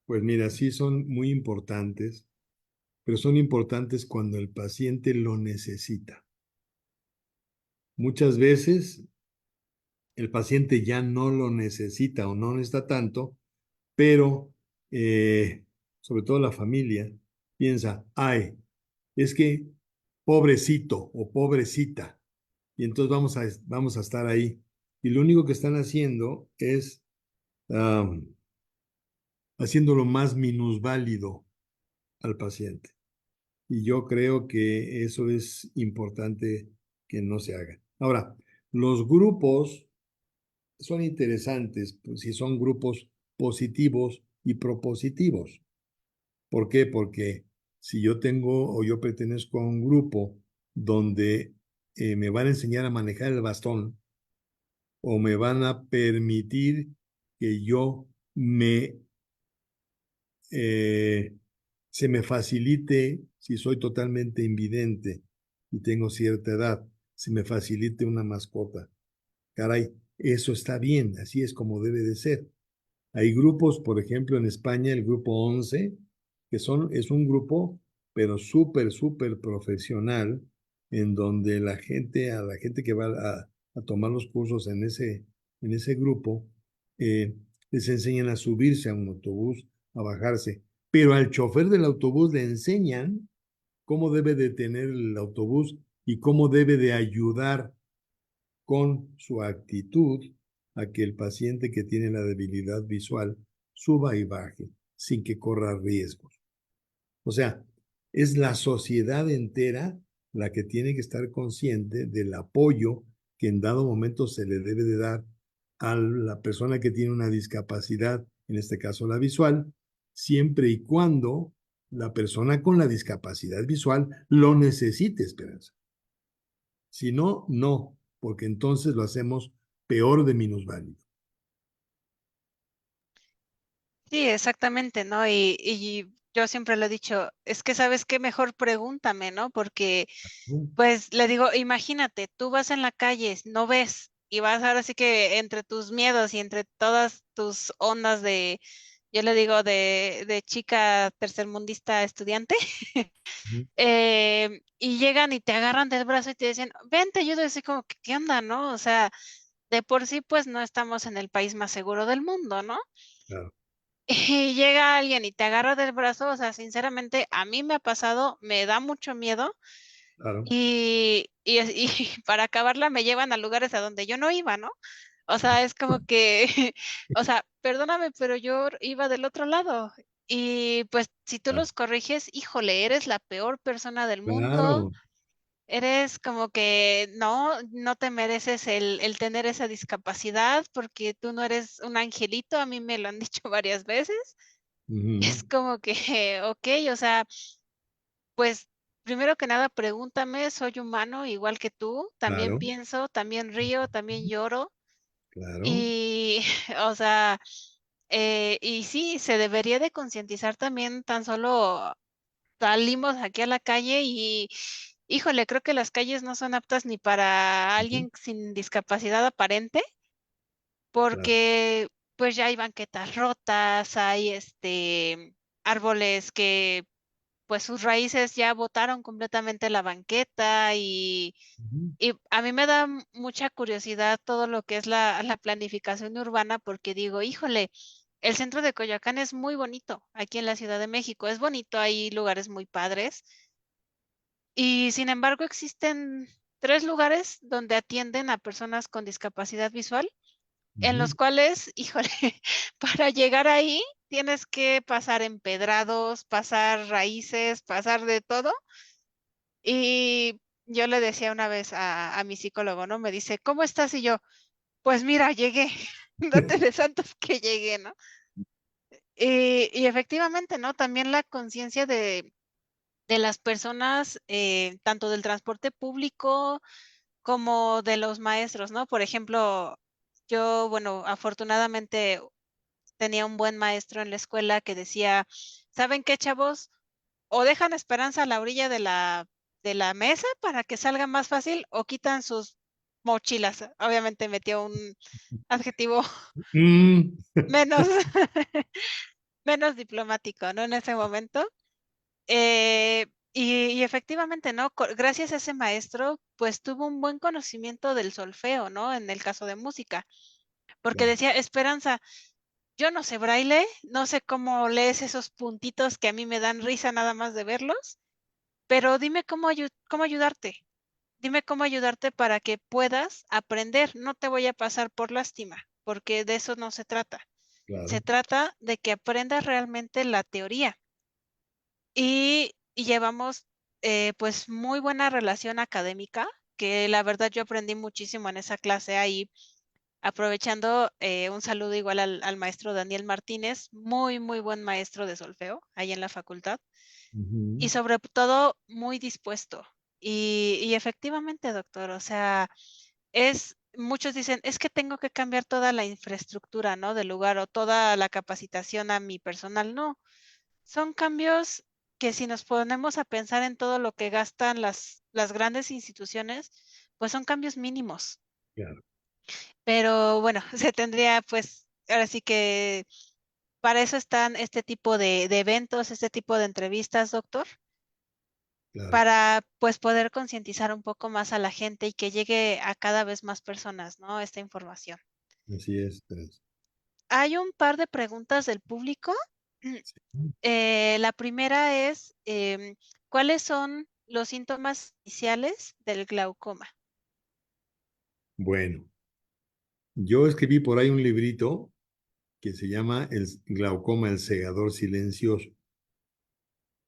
Pues mira, sí son muy importantes, pero son importantes cuando el paciente lo necesita. Muchas veces el paciente ya no lo necesita o no necesita tanto, pero sobre todo la familia piensa, ay, es que pobrecito o pobrecita, y entonces vamos a estar ahí. Y lo único que están haciendo es haciéndolo más minusválido al paciente. Y yo creo que eso es importante que no se haga. Ahora, los grupos son interesantes pues, si son grupos positivos y propositivos. ¿Por qué? Porque si yo tengo o yo pertenezco a un grupo donde me van a enseñar a manejar el bastón o me van a permitir que yo eh, se me facilite, si soy totalmente invidente y tengo cierta edad, se me facilite una mascota. Caray, eso está bien, así es como debe de ser. Hay grupos, por ejemplo, en España, el grupo 11 es un grupo, pero súper profesional, en donde a la gente que va a tomar los cursos en ese grupo, eh, les enseñan a subirse a un autobús, a bajarse, pero al chofer del autobús le enseñan cómo debe de tener el autobús y cómo debe de ayudar con su actitud a que el paciente que tiene la debilidad visual suba y baje sin que corra riesgos. O sea, es la sociedad entera la que tiene que estar consciente del apoyo que en dado momento se le debe de dar a la persona que tiene una discapacidad, en este caso la visual, siempre y cuando la persona con la discapacidad visual lo necesite, Esperanza. Si no, no, porque entonces lo hacemos peor de minusválido. Sí, exactamente, ¿no? Y yo siempre lo he dicho, es que sabes qué, mejor pregúntame, ¿no? Porque, ¿No? pues, le digo, imagínate, tú vas en la calle, no ves, y vas ahora sí que entre tus miedos y entre todas tus ondas yo le digo, de chica tercermundista estudiante, Ujú. y llegan y te agarran del brazo y te dicen, ven, te ayudo, y así como, que, ¿qué onda, no? O sea, de por sí, pues, no estamos en el país más seguro del mundo, ¿no? Claro, Y llega alguien y te agarra del brazo, o sea, sinceramente, a mí me ha pasado, me da mucho miedo claro, y para acabarla me llevan a lugares a donde yo no iba, ¿no? O sea, es como que, o sea, perdóname, pero yo iba del otro lado. Y pues si tú claro, los corriges, híjole, eres la peor persona del mundo, claro, eres como que no te mereces el tener esa discapacidad porque tú no eres un angelito, a mí me lo han dicho varias veces. ujú, Es como que, okey, o sea, pues, primero que nada, pregúntame, soy humano igual que tú, también claro, pienso, también río, también lloro, claro, y, o sea, y sí, se debería de concientizar también, tan solo salimos aquí a la calle y, híjole, creo que las calles no son aptas ni para ujú, alguien sin discapacidad aparente, claro, porque pues ya hay banquetas rotas, hay árboles que pues sus raíces ya botaron completamente la banqueta Ujú, y a mí me da mucha curiosidad todo lo que es la planificación urbana porque digo, híjole, el centro de Coyoacán es muy bonito aquí en la Ciudad de México, es bonito, hay lugares muy padres y sin embargo existen 3 lugares donde atienden a personas con discapacidad visual en ujú. los cuales, híjole, para llegar ahí tienes que pasar empedrados, pasar raíces, pasar de todo. Y yo le decía una vez a mi psicólogo, ¿no? Me dice, ¿cómo estás? Y yo, pues mira, llegué, date de santos que llegué, ¿no? Y efectivamente, ¿no? También la conciencia de las personas, tanto del transporte público como de los maestros, ¿no? Por ejemplo, yo, bueno, afortunadamente tenía un buen maestro en la escuela que decía, ¿saben qué, chavos? O dejan Esperanza a la orilla de la mesa para que salga más fácil, o quitan sus mochilas. Obviamente metió un adjetivo Mm, menos menos diplomático, ¿no? En ese momento. Y efectivamente, ¿no? Gracias a ese maestro, pues tuvo un buen conocimiento del solfeo, ¿no? En el caso de música, porque claro, decía, Esperanza, yo no sé braille, no sé cómo lees esos puntitos que a mí me dan risa nada más de verlos, pero dime cómo ayudarte. Dime cómo ayudarte para que puedas aprender. No te voy a pasar por lástima, porque de eso no se trata. Se claro, trata de que aprendas realmente la teoría. Y llevamos pues muy buena relación académica, que la verdad yo aprendí muchísimo en esa clase ahí, aprovechando un saludo igual al maestro Daniel Martínez, muy, muy buen maestro de solfeo ahí en la facultad ujú, y sobre todo muy dispuesto. Y efectivamente, doctor, o sea, muchos dicen, es que tengo que cambiar toda la infraestructura, ¿no? Del lugar o toda la capacitación a mi personal. No, son cambios que si nos ponemos a pensar en todo lo que gastan las grandes instituciones, pues son cambios mínimos. claro, Pero bueno, se tendría pues, ahora sí que para eso están este tipo de eventos, este tipo de entrevistas, doctor, claro. para pues poder concientizar un poco más a la gente y que llegue a cada vez más personas, ¿no? Esta información. Así es, Teresa. Hay un par de preguntas del público. La primera es, ¿cuáles son los síntomas iniciales del glaucoma? Bueno, yo escribí por ahí un librito que se llama El glaucoma, el segador silencioso.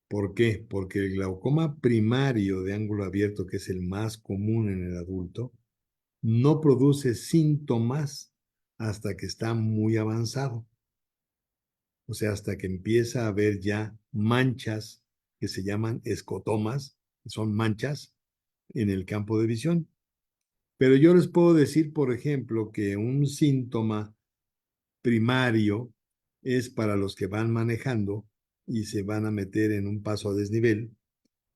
¿Por qué? Porque el glaucoma primario de ángulo abierto, que es el más común en el adulto, no produce síntomas hasta que está muy avanzado. O sea, hasta que empieza a haber ya manchas que se llaman escotomas, que son manchas en el campo de visión. Pero yo les puedo decir, por ejemplo, que un síntoma primario es para los que van manejando y se van a meter en un paso a desnivel,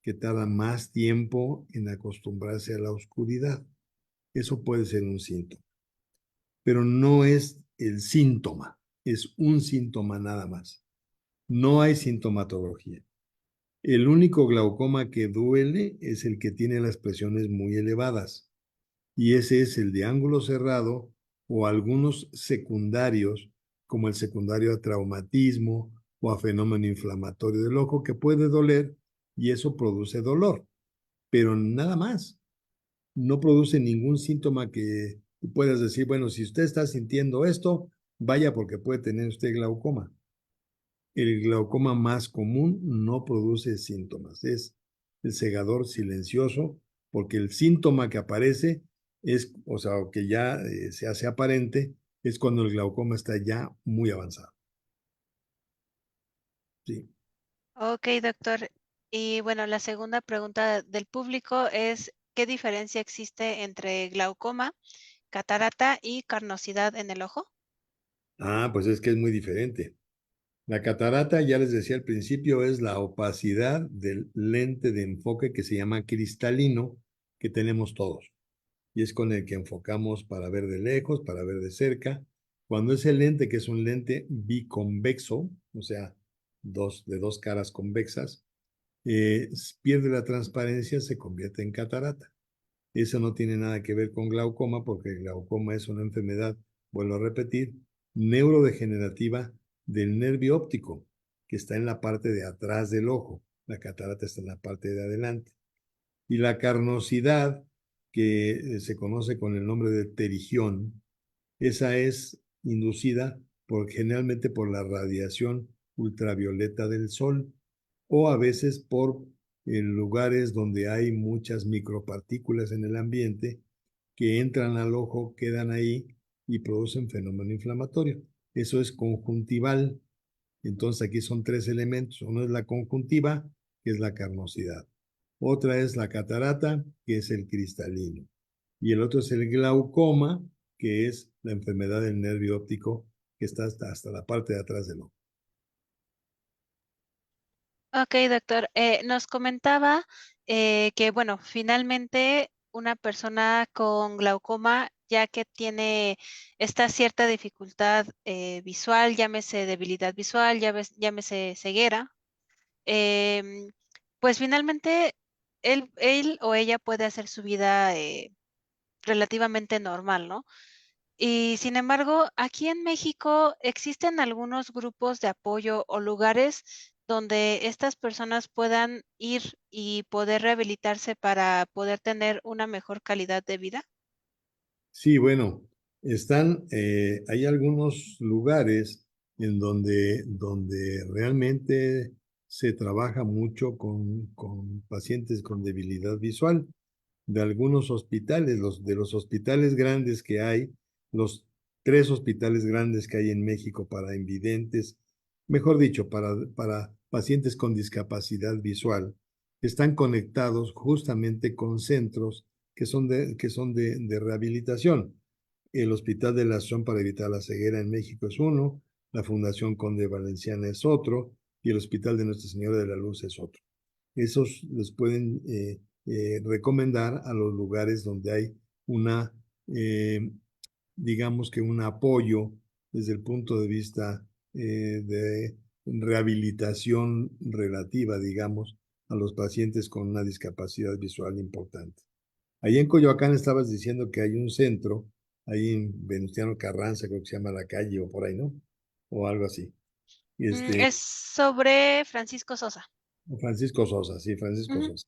que tarda más tiempo en acostumbrarse a la oscuridad. Eso puede ser un síntoma, pero no es el síntoma, es un síntoma nada más. No hay sintomatología. El único glaucoma que duele es el que tiene las presiones muy elevadas, y ese es el de ángulo cerrado o algunos secundarios, como el secundario a traumatismo o a fenómeno inflamatorio del ojo, que puede doler y eso produce dolor, pero nada más. No produce ningún síntoma que puedas decir, bueno, si usted está sintiendo esto, vaya porque puede tener usted glaucoma. El glaucoma más común no produce síntomas, es el segador silencioso, porque el síntoma que aparece es, o sea, que ya se hace aparente, es cuando el glaucoma está ya muy avanzado. Sí. Ok, doctor. Y bueno, la segunda pregunta del público es, ¿qué diferencia existe entre glaucoma, catarata y carnosidad en el ojo? Ah, pues es que es muy diferente. La catarata, ya les decía al principio, es la opacidad del lente de enfoque que se llama cristalino que tenemos todos. Y es con el que enfocamos para ver de lejos, para ver de cerca, Cuando es el lente, que es un lente biconvexo, o sea, de dos caras convexas, pierde la transparencia, se convierte en catarata. Eso no tiene nada que ver con glaucoma, porque el glaucoma es una enfermedad, vuelvo a repetir, neurodegenerativa del nervio óptico, que está en la parte de atrás del ojo. La catarata está en la parte de adelante. Y la carnosidad, que se conoce con el nombre de terigión, esa es inducida generalmente por la radiación ultravioleta del sol o a veces por lugares donde hay muchas micropartículas en el ambiente que entran al ojo, quedan ahí y producen fenómeno inflamatorio. Eso es conjuntival. Entonces aquí son tres elementos. Uno es la conjuntiva, que es la carnosidad. Otra es la catarata, que es el cristalino. Y el otro es el glaucoma, que es la enfermedad del nervio óptico, que está hasta la parte de atrás del ojo. Ok, doctor. Nos comentaba que, bueno, finalmente una persona con glaucoma, ya que tiene esta cierta dificultad visual, llámese debilidad visual, llámese ceguera, em, pues finalmente él o ella puede hacer su vida relativamente normal, ¿no? Y sin embargo, aquí en México existen algunos grupos de apoyo o lugares donde estas personas puedan ir y poder rehabilitarse para poder tener una mejor calidad de vida. Sí, bueno, hay algunos lugares en donde realmente se trabaja mucho con pacientes con debilidad visual. De algunos hospitales, de los hospitales grandes que hay, los tres hospitales grandes que hay en México para invidentes, mejor dicho, para pacientes con discapacidad visual, están conectados justamente con centros que son de rehabilitación. El Hospital de la Acción para Evitar la Ceguera en México es uno, la Fundación Conde Valenciana es otro, y el Hospital de Nuestra Señora de la Luz es otro. Esos les pueden recomendar a los lugares donde hay una, eh, digamos que un apoyo desde el punto de vista de rehabilitación relativa, digamos, a los pacientes con una discapacidad visual importante. Ahí en Coyoacán estabas diciendo que hay un centro, ahí en Venustiano Carranza, creo que se llama la calle o por ahí, ¿no? O algo así. Es sobre Francisco Sosa. Francisco Sosa, sí, Francisco Ujú. Sosa.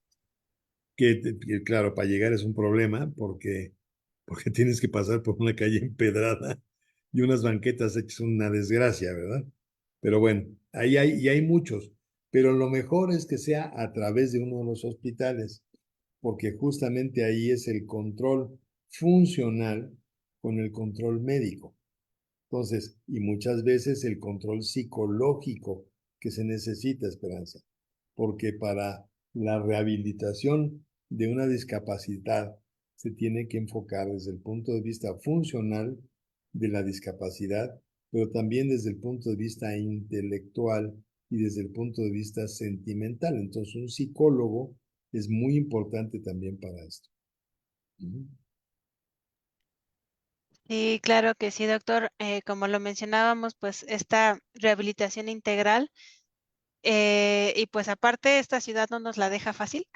Que, claro, para llegar es un problema porque tienes que pasar por una calle empedrada y unas banquetas hechas una desgracia, ¿verdad? Pero bueno, y hay muchos, pero lo mejor es que sea a través de uno de los hospitales, porque justamente ahí es el control funcional con el control médico. Entonces, y muchas veces el control psicológico que se necesita, Esperanza, porque para la rehabilitación de una discapacidad se tiene que enfocar desde el punto de vista funcional de la discapacidad, pero también desde el punto de vista intelectual y desde el punto de vista sentimental. Entonces, un psicólogo es muy importante también para esto. Ujú. Sí, claro que sí, doctor. Como lo mencionábamos, pues esta rehabilitación integral y pues aparte esta ciudad no nos la deja fácil.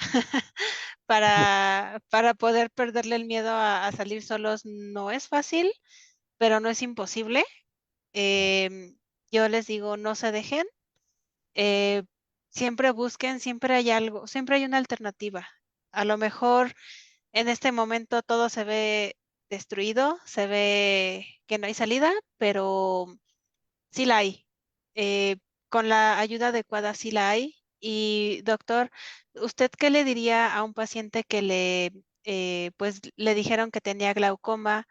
Para poder perderle el miedo a salir solos no es fácil, pero no es imposible. Em, yo les digo, no se dejen, eh, siempre busquen, siempre hay algo, siempre hay una alternativa. A lo mejor en este momento todo se ve destruido, se ve que no hay salida, pero sí la hay. Con la ayuda adecuada sí la hay. Y doctor, ¿usted qué le diría a un paciente que pues le dijeron que tenía glaucoma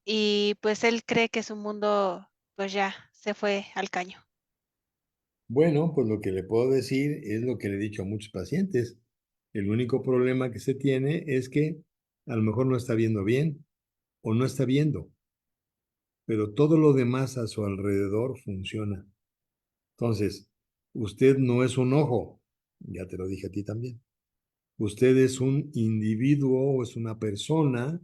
y pues él cree que su mundo pues ya se fue al caño? Bueno, pues lo que le puedo decir es lo que le he dicho a muchos pacientes. El único problema que se tiene es que a lo mejor no está viendo bien o no está viendo, pero todo lo demás a su alrededor funciona. Entonces, usted no es un ojo, ya te lo dije a ti también. Usted es un individuo o es una persona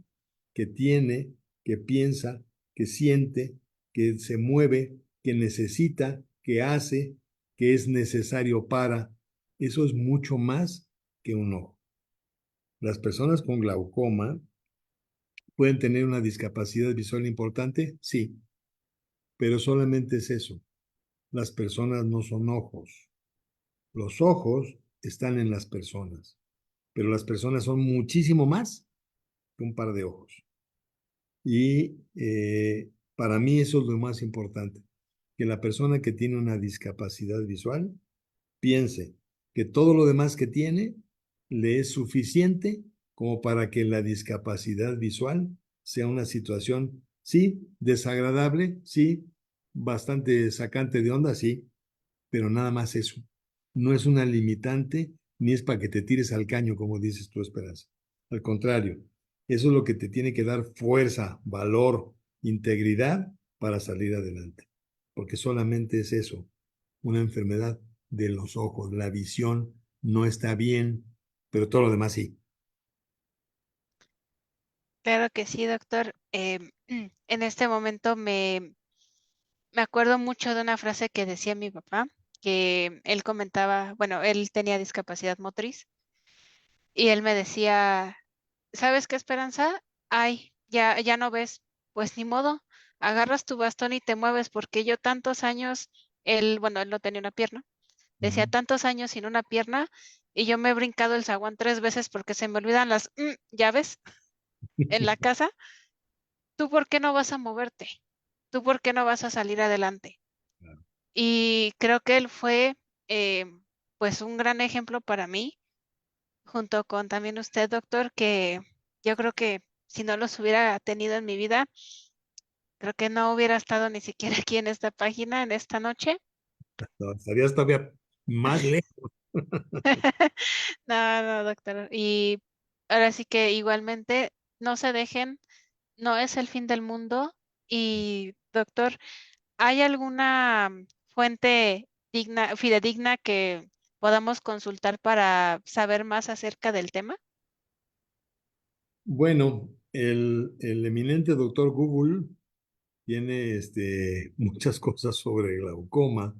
que tiene, que piensa, que siente que se mueve, que necesita, que hace, que es necesario para. Eso es mucho más que un ojo. Las personas con glaucoma pueden tener una discapacidad visual importante, sí, pero solamente es eso. Las personas no son ojos. Los ojos están en las personas, pero las personas son muchísimo más que un par de ojos. Y para mí eso es lo más importante, que la persona que tiene una discapacidad visual piense que todo lo demás que tiene le es suficiente como para que la discapacidad visual sea una situación, sí, desagradable, sí, bastante sacante de onda, sí, pero nada más eso. No es una limitante ni es para que te tires al caño, como dices tú, Esperanza. Al contrario, eso es lo que te tiene que dar fuerza, valor, integridad para salir adelante. Porque solamente es eso, una enfermedad de los ojos. La visión no está bien, pero todo lo demás sí. Claro que sí, doctor. En este momento me acuerdo mucho de una frase que decía mi papá, que él comentaba, bueno, él tenía discapacidad motriz y él me decía, ¿sabes qué, Esperanza? Ay, ya no ves, pues ni modo, agarras tu bastón y te mueves, porque yo tantos años, bueno, él no tenía una pierna, decía Ujú. tantos años sin una pierna y yo me he brincado el zaguán 3 veces porque se me olvidan las llaves en la casa. ¿Tú por qué no vas a moverte? ¿Tú por qué no vas a salir adelante? Y creo que él fue, eh, pues, un gran ejemplo para mí, junto con también usted, doctor, que yo creo que si no los hubiera tenido en mi vida, creo que no hubiera estado ni siquiera aquí en esta página, en esta noche. No, estarías todavía más lejos. No, no, doctor. Y ahora sí que igualmente, no se dejen, no es el fin del mundo. Y, doctor, ¿hay alguna fuente digna, fidedigna que podamos consultar para saber más acerca del tema? Bueno, el eminente doctor Google tiene muchas cosas sobre glaucoma,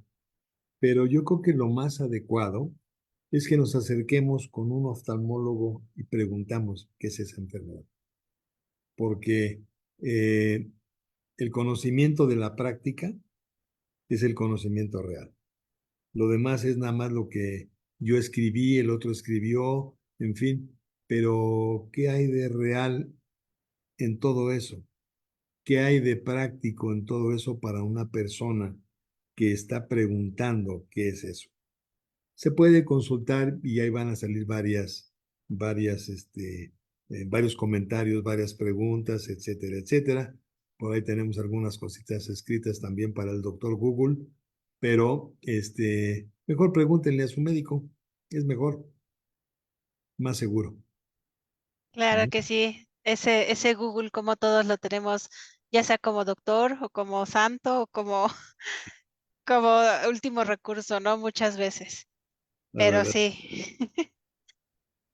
pero yo creo que lo más adecuado es que nos acerquemos con un oftalmólogo y preguntamos qué es esa enfermedad, porque eh, el conocimiento de la práctica es el conocimiento real. Lo demás es nada más lo que yo escribí, el otro escribió, en fin, pero ¿qué hay de real en todo eso? ¿Qué hay de práctico en todo eso para una persona que está preguntando qué es eso? Se puede consultar y ahí van a salir varios comentarios, varias preguntas, etcétera, etcétera. Por ahí tenemos algunas cositas escritas también para el doctor Google, pero mejor pregúntenle a su médico, es mejor, más seguro. Claro ¿No? que sí, ese Google como todos lo tenemos, ya sea como doctor o como santo o como, como último recurso, ¿no? Muchas veces. La Pero verdad. sí.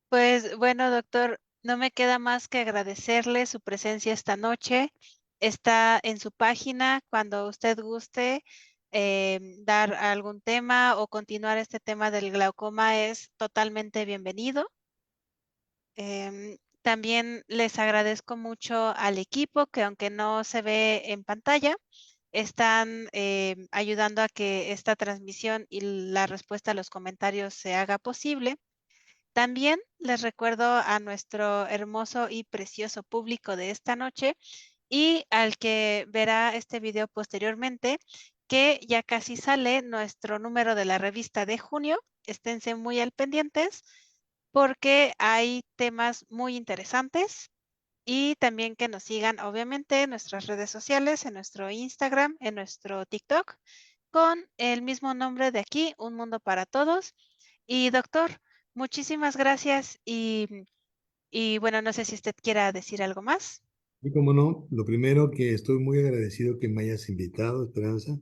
Pues bueno, doctor, no me queda más que agradecerle su presencia esta noche. Está en su página cuando usted guste dar algún tema o continuar este tema del glaucoma es totalmente bienvenido. También les agradezco mucho al equipo que aunque no se ve en pantalla, están ayudando a que esta transmisión y la respuesta a los comentarios se haga posible. También les recuerdo a nuestro hermoso y precioso público de esta noche y al que verá este video posteriormente, que ya casi sale nuestro número de la revista de junio. Esténse muy al pendientes porque hay temas muy interesantes y también que nos sigan obviamente en nuestras redes sociales, en nuestro Instagram, en nuestro TikTok, con el mismo nombre de aquí, Un Mundo para Todos. Y doctor, muchísimas gracias y bueno, no sé si usted quiera decir algo más. Y como no, lo primero que estoy muy agradecido que me hayas invitado, Esperanza.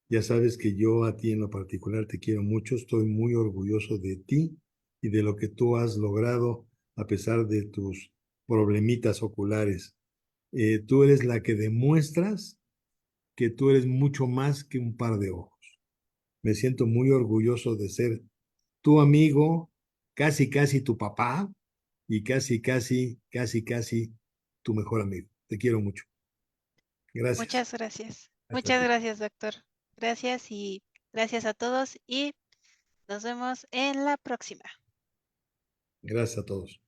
Ya sabes que yo a ti en lo particular te quiero mucho, estoy muy orgulloso de ti y de lo que tú has logrado a pesar de tus problemitas oculares. Tú eres la que demuestras que tú eres mucho más que un par de ojos. Me siento muy orgulloso de ser tu amigo, casi, casi tu papá y casi, casi, casi, casi tu mejor amigo. Te quiero mucho. Gracias. Muchas gracias. Hasta Muchas ti. gracias, doctor. Gracias y gracias a todos y nos vemos en la próxima. Gracias a todos.